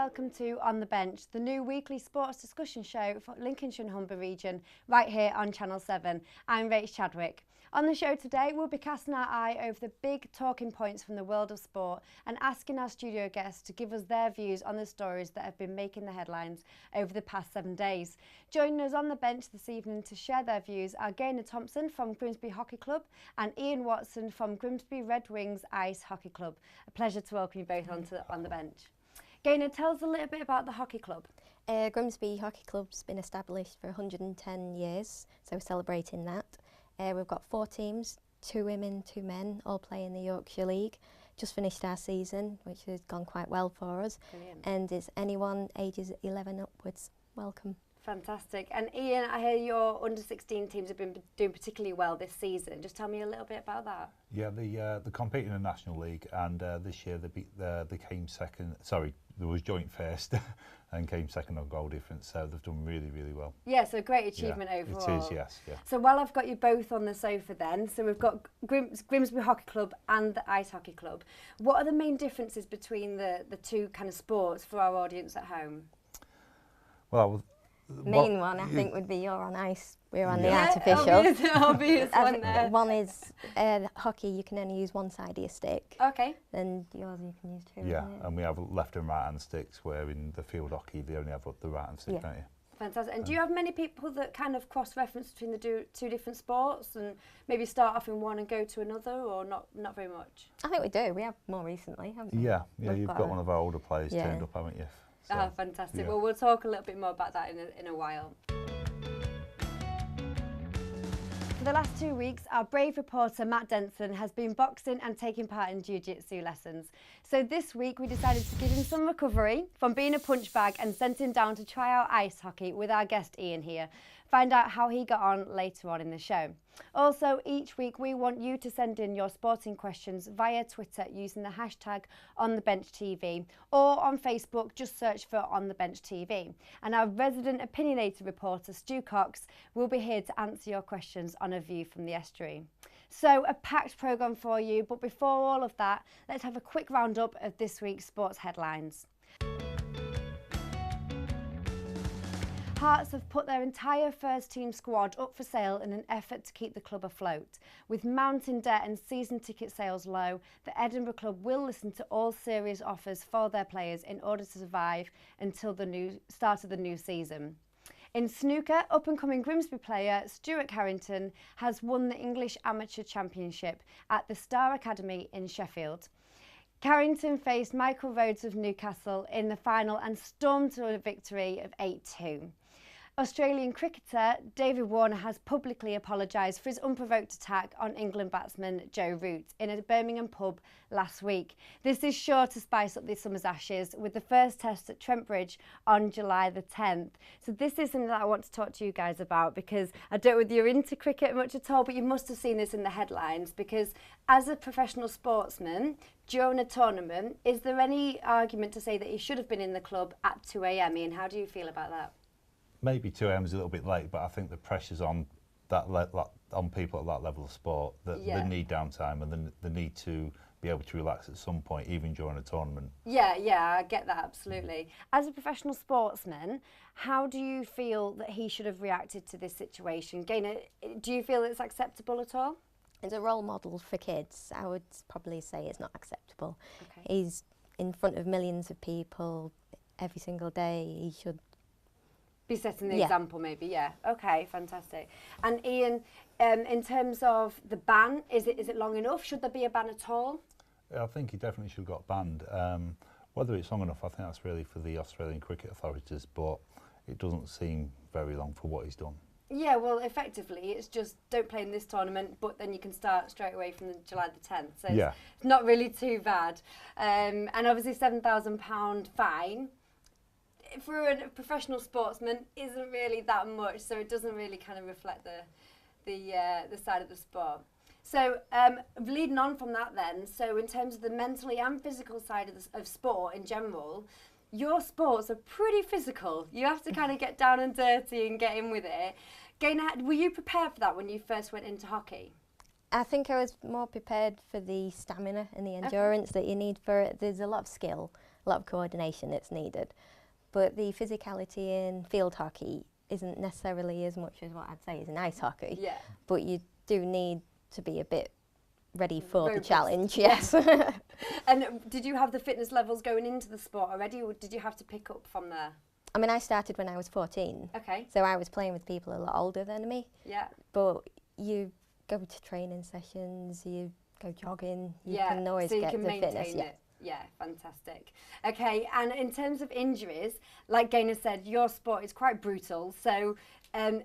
welcome to On the Bench, the new weekly sports discussion show for Lincolnshire and Humber region, right here on Channel 7. I'm Rach Chadwick. On the show today, we'll be casting our eye over the big talking points from the world of sport and asking our studio guests to give us their views on the stories that have been making the headlines over the past 7 days. Joining us on the bench this evening to share their views are Gaenor Thompson from Grimsby Hockey Club and Ian Watson from Grimsby Redwings Ice Hockey Club. A pleasure to welcome you both on the bench. Gaenor, tell us a little bit about the hockey club. Grimsby Hockey Club's been established for 110 years, so we're celebrating that. We've got 4 teams, 2 women, 2 men, all play in the Yorkshire League. Just finished our season, which has gone quite well for us. Brilliant. And it's anyone ages 11 upwards, welcome. Fantastic. And Ian, I hear your under-16 teams have been doing particularly well this season. Just tell me a little bit about that. Yeah, they compete in the National League, and this year they came second. Sorry, there was joint first, and came second on goal difference. So they've done really, really well. Yeah, so great achievement overall. It is, yes. Yeah. So while I've got you both on the sofa then, so we've got Grimsby Hockey Club and the Ice Hockey Club. What are the main differences between the two kind of sports for our audience at home? Well, Main one, I think, would be you're on ice, we're on the artificial. Obvious one there. One is hockey, you can only use one side of your stick. Okay. Then yours you can use 2. Yeah, and we have left and right hand sticks, where in the field hockey they only have the right hand stick, don't you? Fantastic. And do you have many people that kind of cross-reference between the two different sports and maybe start off in one and go to another, or not very much? I think we do. We have more recently, haven't we? Yeah, you've got one of our older players turned up, haven't you? So, ah, fantastic. Yeah. Well, we'll talk a little bit more about that in a while. For the last 2 weeks, our brave reporter Matt Denson has been boxing and taking part in jiu-jitsu lessons. So this week we decided to give him some recovery from being a punch bag and sent him down to try out ice hockey with our guest Ian here. Find out how he got on later on in the show. Also, each week we want you to send in your sporting questions via Twitter using the hashtag OnTheBenchTV, or on Facebook just search for On The Bench TV. And our resident opinionator reporter Stu Cox will be here to answer your questions on A View from the Estuary. So a packed programme for you, but before all of that, let's have a quick roundup of this week's sports headlines. Hearts have put their entire first team squad up for sale in an effort to keep the club afloat. With mounting debt and season ticket sales low, the Edinburgh club will listen to all serious offers for their players in order to survive until the start of the new season. In snooker, up-and-coming Grimsby player Stuart Carrington has won the English Amateur Championship at the Star Academy in Sheffield. Carrington faced Michael Rhodes of Newcastle in the final and stormed to a victory of 8-2. Australian cricketer David Warner has publicly apologised for his unprovoked attack on England batsman Joe Root in a Birmingham pub last week. This is sure to spice up this summer's Ashes, with the first test at Trent Bridge on July the 10th. So this is something that I want to talk to you guys about, because I don't know whether you're into cricket much at all, but you must have seen this in the headlines, because as a professional sportsman during a tournament, is there any argument to say that he should have been in the club at 2 a.m? Ian, how do you feel about that? Maybe 2 a.m. is a little bit late, but I think the pressure's on on people at that level of sport, that they need downtime and they need to be able to relax at some point, even during a tournament. Yeah, I get that, absolutely. As a professional sportsman, how do you feel that he should have reacted to this situation? Gaenor, do you feel it's acceptable at all? As a role model for kids, I would probably say it's not acceptable. Okay. He's in front of millions of people every single day. He should be setting the example, maybe. Yeah. Okay, fantastic. And Ian, in terms of the ban, is it long enough? Should there be a ban at all? I think he definitely should have got banned. Whether it's long enough, I think that's really for the Australian cricket authorities, but it doesn't seem very long for what he's done. Yeah, well, effectively, it's just don't play in this tournament, but then you can start straight away from July the 10th. So it's not really too bad. And obviously £7,000 fine for a professional sportsman isn't really that much, so it doesn't really kind of reflect the side of the sport. So leading on from that then, so in terms of the mentally and physical side of sport in general, your sports are pretty physical. You have to kind of get down and dirty and get in with it. Gaenor, were you prepared for that when you first went into hockey? I think I was more prepared for the stamina and the endurance that you need for it. There's a lot of skill, a lot of coordination that's needed. But the physicality in field hockey isn't necessarily as much as what I'd say is in ice hockey. Yeah. But you do need to be a bit ready for Robust. the challenge, yes. And did you have the fitness levels going into the sport already, or did you have to pick up from there? I mean, I started when I was 14. Okay. So I was playing with people a lot older than me. Yeah. But you go to training sessions, you go jogging, you can always so you get can the maintain fitness. it. Yeah, fantastic. Okay, and in terms of injuries, like Gaenor said, your sport is quite brutal. So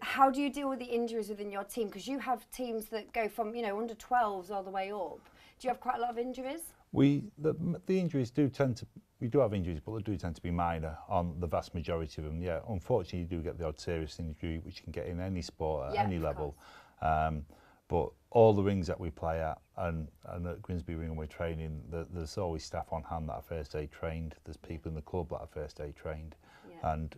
how do you deal with the injuries within your team? Because you have teams that go from, you know, under 12s all the way up. Do you have quite a lot of injuries? The injuries do tend to, we do have injuries, but they do tend to be minor on the vast majority of them. Yeah, unfortunately, you do get the odd serious injury, which you can get in any sport at any level. But all the rings that we play at and at Grimsby Ring and we're training, there's always staff on hand that are first aid trained. There's people in the club that are first aid trained, and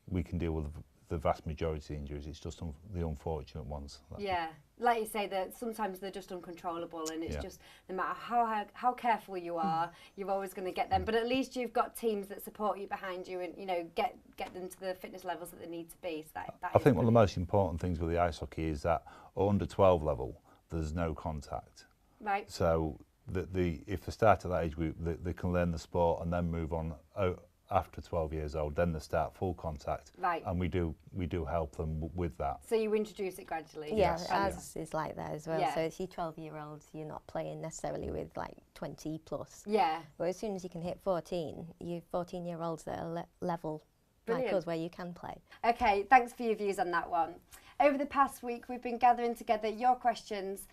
we can deal with the vast majority of the injuries. It's just the unfortunate ones. Yeah, like you say, that sometimes they're just uncontrollable, and it's just no matter how careful you are, you're always going to get them. But at least you've got teams that support you behind you, and you know get them to the fitness levels that they need to be. So that I think one of the most important things with the ice hockey is that at under 12 level, there's no contact. Right. So if they start at that age, they can learn the sport and then move on. After 12 years old, then they start full contact, right? And we do help them with that. So you introduce it gradually. Yeah, as is like that as well. Yeah. So it's your 12-year-olds, you're not playing necessarily with like 20 plus. Yeah. But as soon as you can hit 14, you 14-year-olds that are level like us, where you can play. Okay, thanks for your views on that one. Over the past week, we've been gathering together your questions,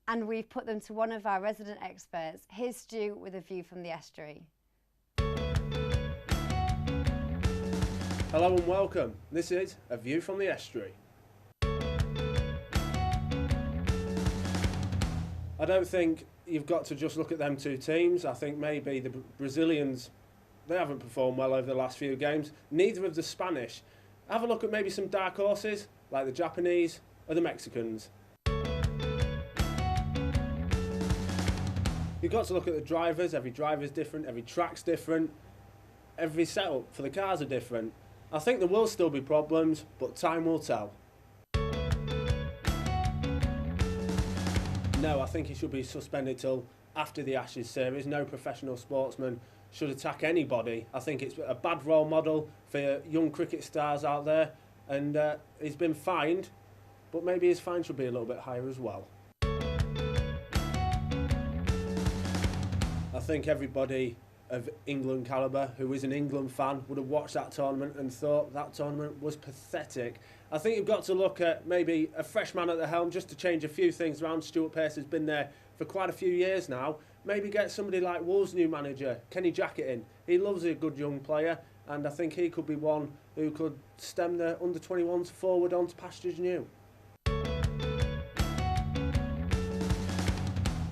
and we've put them to one of our resident experts. Here's Stu with a view from the Estuary. Hello and welcome. This is A View from the Estuary. I don't think you've got to just look at them two teams. I think maybe the Brazilians, they haven't performed well over the last few games. Neither of the Spanish. Have a look at maybe some dark horses, like the Japanese or the Mexicans. You've got to look at the drivers. Every driver's different, every track's different, every setup for the cars are different. I think there will still be problems, but time will tell. No, I think he should be suspended till after the Ashes series. No professional sportsman should attack anybody. I think it's a bad role model for young cricket stars out there, and he's been fined, but maybe his fine should be a little bit higher as well. I think everybody of England calibre who is an England fan would have watched that tournament and thought that tournament was pathetic. I think you've got to look at maybe a fresh man at the helm just to change a few things around. Stuart Pearce has been there for quite a few years now. Maybe get somebody like Wolves' new manager, Kenny Jackett, in. He loves a good young player, and I think he could be one who could stem the under-21s forward onto pastures new.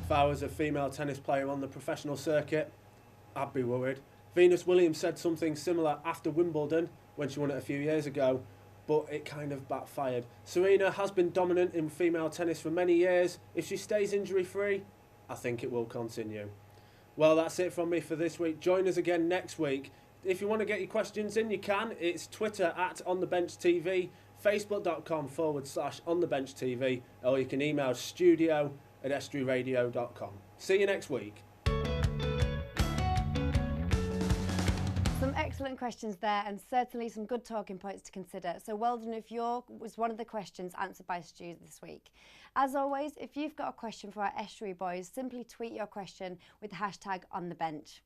If I was a female tennis player on the professional circuit, I'd be worried. Venus Williams said something similar after Wimbledon when she won it a few years ago, but it kind of backfired. Serena has been dominant in female tennis for many years. If she stays injury-free, I think it will continue. Well, that's it from me for this week. Join us again next week. If you want to get your questions in, you can. It's Twitter @OnTheBenchTV, Facebook.com/OnTheBenchTV, or you can email studio@estuaryradio.com. See you next week. Some excellent questions there, and certainly some good talking points to consider. So well done if yours was one of the questions answered by Stu this week. As always, if you've got a question for our Estuary boys, simply tweet your question with the hashtag #OnTheBench.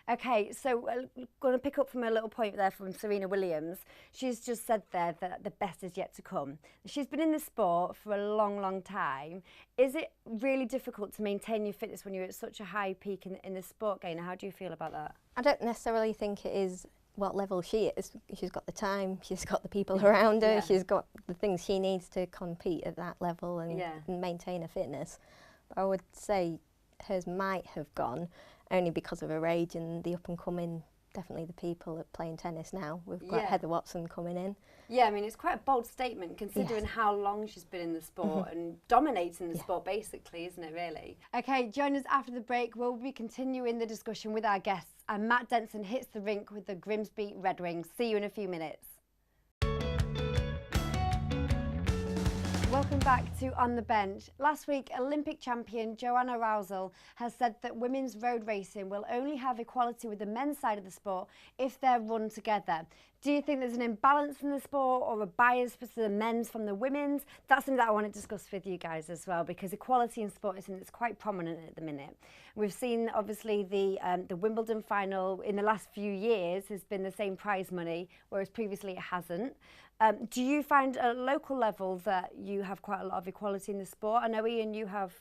Okay, so we're going to pick up from a little point there from Serena Williams. She's just said there that the best is yet to come. She's been in the sport for a long, long time. Is it really difficult to maintain your fitness when you're at such a high peak in the sport, Gaenor? How do you feel about that? I don't necessarily think it is what level she is. She's got the time, she's got the people around her, she's got the things she needs to compete at that level and maintain her fitness. But I would say hers might have gone only because of her age and the up-and-coming definitely the people at playing tennis now. We've got Heather Watson coming in. Yeah, I mean, it's quite a bold statement considering how long she's been in the sport and dominating the sport, basically, isn't it, really? Okay, join us after the break. We'll be continuing the discussion with our guests, and Matt Denson hits the rink with the Grimsby Redwings. See you in a few minutes. Welcome back to On the Bench. Last week, Olympic champion Joanna Rousel has said that women's road racing will only have equality with the men's side of the sport if they're run together. Do you think there's an imbalance in the sport or a bias for the men's from the women's? That's something that I want to discuss with you guys as well, because equality in sport is something that's quite prominent at the minute. We've seen, obviously, the Wimbledon final in the last few years has been the same prize money, whereas previously it hasn't. Do you find at a local level that you have quite a lot of equality in the sport? I know, Ian, you have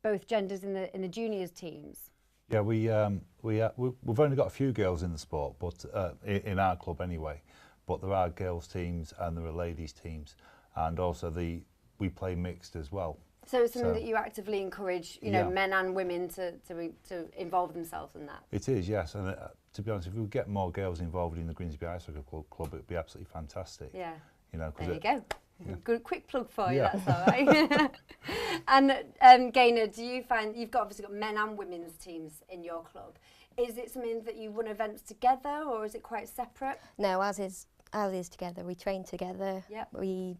both genders in the juniors teams. Yeah, we've only got a few girls in the sport, but in our club anyway. But there are girls teams and there are ladies teams, and also we play mixed as well. So it's something that you actively encourage, you know, men and women to involve themselves in that? It is, yes. And to be honest, if we get more girls involved in the Grimsby Ice Hockey Club, it would be absolutely fantastic. Yeah. You know, there you go. Yeah. Good quick plug for you, that's all right. And Gaenor, do you find, you've obviously got men and women's teams in your club. Is it something that you run events together or is it quite separate? No, as is together. We train together. Yep. We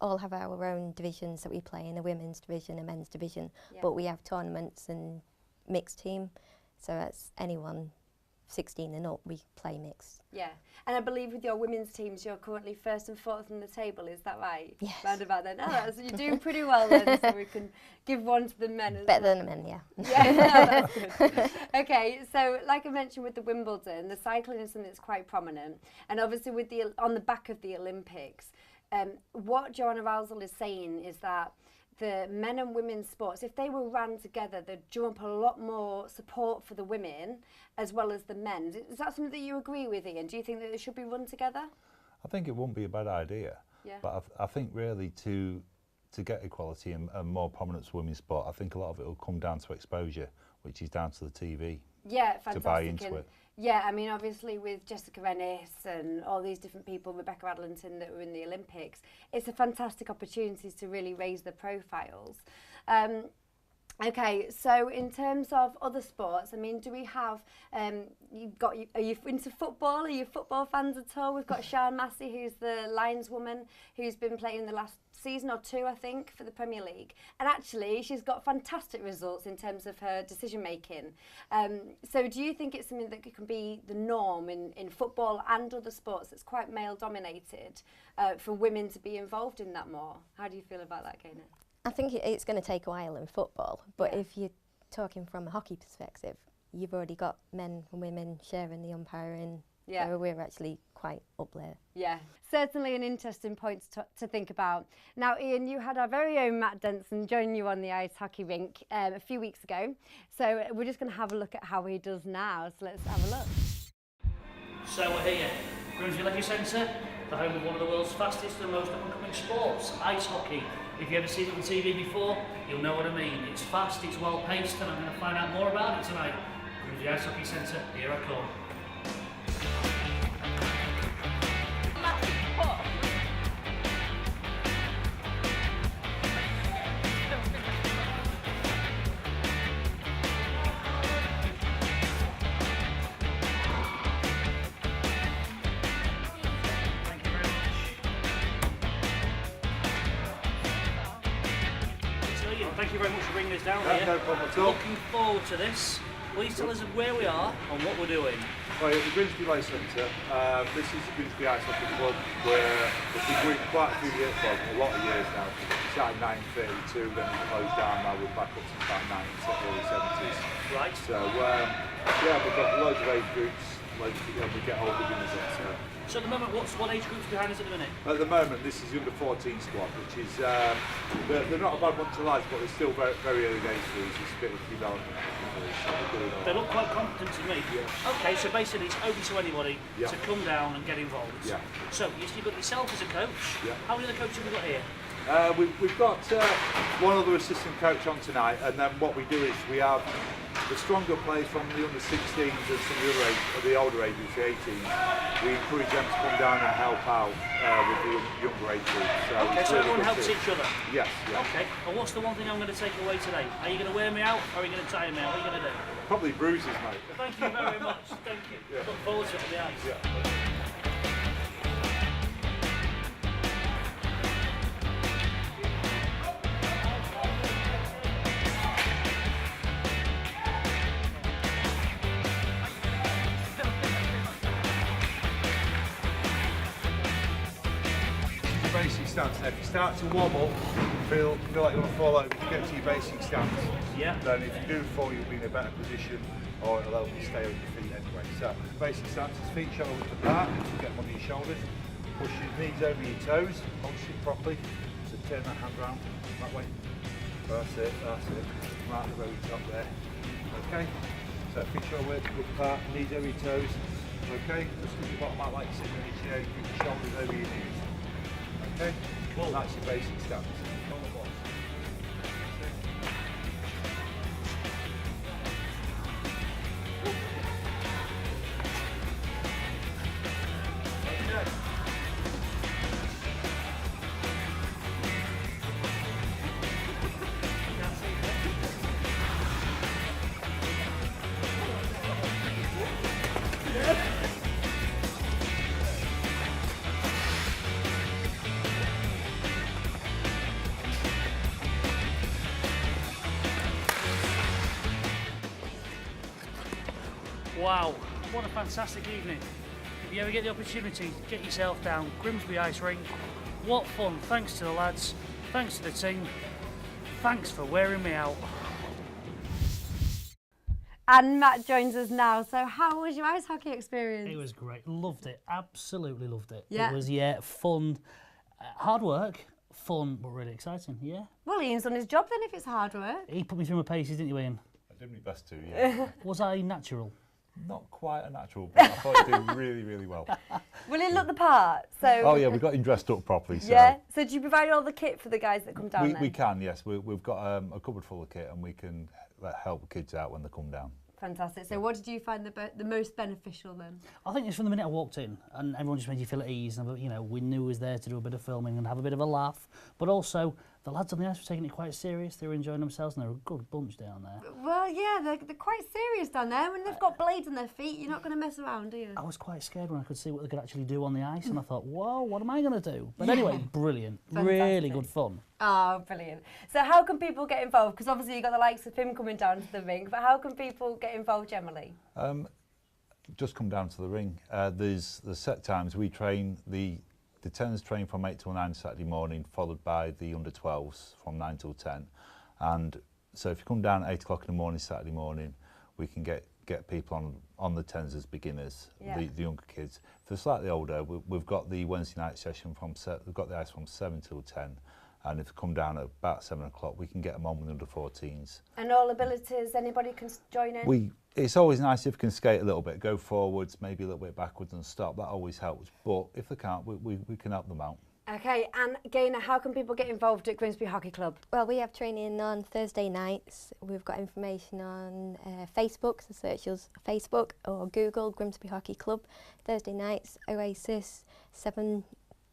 all have our own divisions that we play in, a women's division, a men's division, but we have tournaments and mixed team, so that's anyone 16 and up, we play mixed. Yeah, and I believe with your women's teams, you're currently first and fourth in the table, is that right? Yes. Round about then. Oh, you're doing pretty well then, so we can give one to the men as Better than the men, yeah. Yeah, that's good. Okay, so like I mentioned with the Wimbledon, the cycling is something that's quite prominent, and obviously with on the back of the Olympics, what Joanna Rousel is saying is that the men and women's sports, if they were ran together, they'd drum up a lot more support for the women as well as the men. Is that something that you agree with, Ian? Do you think that they should be run together? I think it wouldn't be a bad idea. Yeah. But I think really to get equality and more prominence for women's sport, I think a lot of it will come down to exposure, which is down to the TV. Yeah, fantastic. To buy into it. Yeah, I mean, obviously with Jessica Ennis and all these different people, Rebecca Adlington that were in the Olympics, it's a fantastic opportunity to really raise their profiles. Okay, so in terms of other sports, I mean, do we have, are you into football? Are you football fans at all? We've got Sian Massey, who's the lineswoman, who's been playing the last season or two, I think, for the Premier League. And actually, she's got fantastic results in terms of her decision-making. So do you think it's something that can be the norm in football and other sports that's quite male-dominated for women to be involved in that more? How do you feel about that, Gaenor? I think it's going to take a while in football, but if you're talking from a hockey perspective, you've already got men and women sharing the umpiring, so we're actually quite up there. Yeah, certainly an interesting point to think about. Now, Ian, you had our very own Matt Denson join you on the ice hockey rink a few weeks ago, so we're just going to have a look at how he does now, so let's have a look. So we're here, Grimsby Redwings Centre, the home of one of the world's fastest and most up-and-coming sports, ice hockey. If you've ever seen it on TV before, you'll know what I mean. It's fast, it's well-paced, and I'm going to find out more about it tonight. Grimsby Ice Hockey Centre, here I come. Thank you very much for bringing us down here. No problem at all. Looking forward to this. Please tell us where we are and what we're doing. Right, at the Grimsby Ice Centre, this is the Grimsby Ice Hockey Club where we've been doing quite a few years, well, a lot of years now. We started in 1932, then we closed down, now we're back up to about early 70s. Right. So, yeah, we've got loads of age groups, loads of, we get older beginners in. So at the moment, what age group's behind us at the minute? At the moment, this is the under 14 squad, which is, they're not a bad bunch of lads, but they're still very, very early days for us. It's a bit of development. They look quite competent to me. Yeah. Okay, so basically it's open to anybody to come down and get involved. Yeah. So you've got yourself as a coach. Yeah. How many other coaches have we got here? We've got one other assistant coach on tonight, and then what we do is we have the stronger players from the under 16s and some of the other age, the older ages, the 18s. We encourage them to come down and help out with the younger age groups. So okay, so everyone helps each other? Yes, yeah. Okay, and what's the one thing I'm going to take away today? Are you going to wear me out, or are you going to tie me out? What are you going to do? Probably bruises, mate. Thank you very much. Thank you. Yeah. Look forward to it on the ice. Yeah. Basic stance. Now, if you start to wobble, feel like you want to fall over, if you get to your basic stance, yeah. Then if you do fall, you'll be in a better position, or it'll help you stay on your feet anyway. So, basic stance is feet shoulders apart, get them under your shoulders, push your knees over your toes, hold your shit properly, so turn that hand round, that way. That's it. Mark the very top there. Okay, so feet shoulders apart, knees over your toes. Okay, just put your bottom out like you're sitting in your chair, you keep your shoulders over your knees. Okay, cool. That's your basic stance. Wow, what a fantastic evening. If you ever get the opportunity, get yourself down Grimsby Ice Rink. What fun, thanks to the lads, thanks to the team, thanks for wearing me out. And Matt joins us now. So how was your ice hockey experience? It was great, loved it, absolutely loved it. Yeah. It was, fun, hard work, fun, but really exciting, yeah. Well, Ian's done his job then if it's hard work. He put me through my paces, didn't you, Ian? I did my best to, yeah. Was I natural? Not quite a natural, but I thought he did really, really well. Will he look the part? So. Oh yeah, we got him dressed up properly. So yeah. So do you provide all the kit for the guys that come down? we can, yes. We've got a cupboard full of kit, and we can help the kids out when they come down. Fantastic. So what did you find the most beneficial then? I think it's from the minute I walked in, and everyone just made you feel at ease. And we knew we was there to do a bit of filming and have a bit of a laugh, but also the lads on the ice were taking it quite serious. They were enjoying themselves, and they're a good bunch down there. Well, yeah, they're quite serious down there. When they've got blades on their feet, you're not going to mess around, do you? I was quite scared when I could see what they could actually do on the ice, and I thought, whoa, what am I going to do? But anyway, brilliant, really good fun. Oh, brilliant. So how can people get involved? Because obviously you've got the likes of him coming down to the rink, but how can people get involved generally? Just come down to the ring. There's set times. We train, the 10s train from 8 till 9 Saturday morning, followed by the under 12s from 9 till 10. And so if you come down at 8 o'clock in the morning, Saturday morning, we can get people on the 10s as beginners, the younger kids. If they're slightly older, we've got the Wednesday night session we've got the ice from 7 till 10. And if they come down at about 7 o'clock, we can get them on with under 14s. And all abilities, anybody can join in? It's always nice if they can skate a little bit, go forwards, maybe a little bit backwards and stop. That always helps. But if they can't, we can help them out. Okay, and Gaenor, how can people get involved at Grimsby Hockey Club? Well, we have training on Thursday nights. We've got information on Facebook, so search us Facebook or Google Grimsby Hockey Club. Thursday nights, Oasis, 7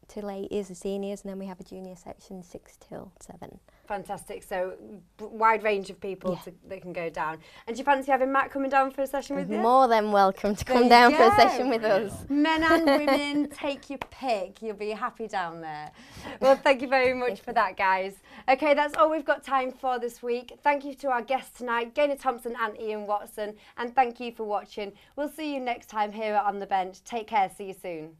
till 8 is the seniors, and then we have a junior section 6 till 7. Fantastic. So wide range of people that can go down. And do you fancy having Matt coming down for a session with you? More than welcome to come down for a session with us. Men and women, take your pick. You'll be happy down there. Well, thank you very much for that, guys. Okay, that's all we've got time for this week. Thank you to our guests tonight, Gaenor Thompson and Ian Watson, and thank you for watching. We'll see you next time here on The Bench. Take care. See you soon.